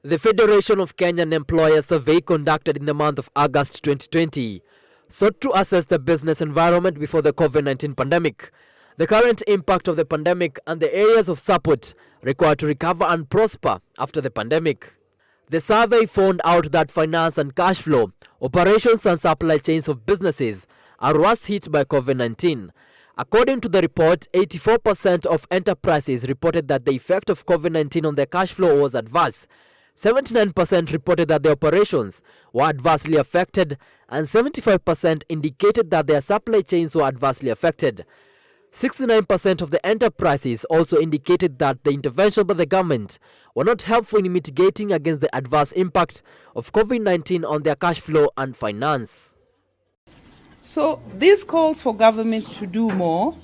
The Federation of Kenyan Employers survey conducted in the month of August 2020 sought to assess the business environment before the Covid-19 pandemic, the current impact of the pandemic, and the areas of support required to recover and prosper after the pandemic. The survey found out that finance and cash flow, operations and supply chains of businesses are worst hit by Covid-19. According to the report, 84% of enterprises reported that the effect of Covid-19 on their cash flow was adverse. 79% reported that their operations were adversely affected, and 75% indicated that their supply chains were adversely affected. 69% of the enterprises also indicated that the intervention by the government were not helpful in mitigating against the adverse impact of Covid-19 on their cash flow and finance. So this calls for government to do more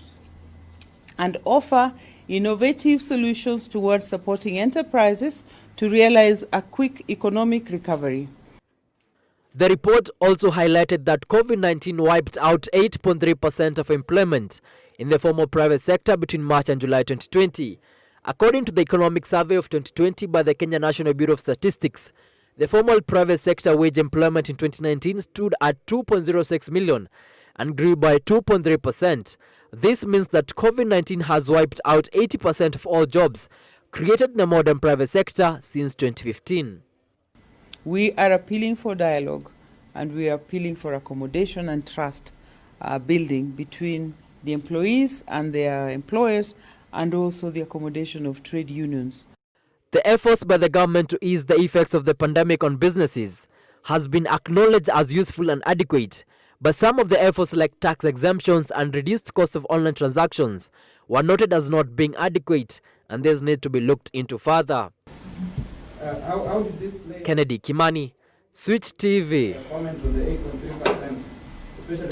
and offer innovative solutions towards supporting enterprises to realize a quick economic recovery. The report also highlighted that Covid-19 wiped out 8.3% of employment in the formal private sector between March and July 2020. According to the Economic Survey of 2020 by the Kenya National Bureau of Statistics, the formal private sector wage employment in 2019 stood at 2.06 million and grew by 2.3%. This means that Covid-19 has wiped out 80% of all jobs created in the modern private sector since 2015. We are appealing for dialogue, and we are appealing for accommodation and trust building between the employees and their employers, and also the accommodation of trade unions. The efforts by the government to ease the effects of the pandemic on businesses has been acknowledged as useful and adequate, but some of the efforts like tax exemptions and reduced cost of online transactions were noted as not being adequate, and this need to be looked into further. How did this play? Kennedy Kimani, Switch TV. Comment on the 8.3%, especially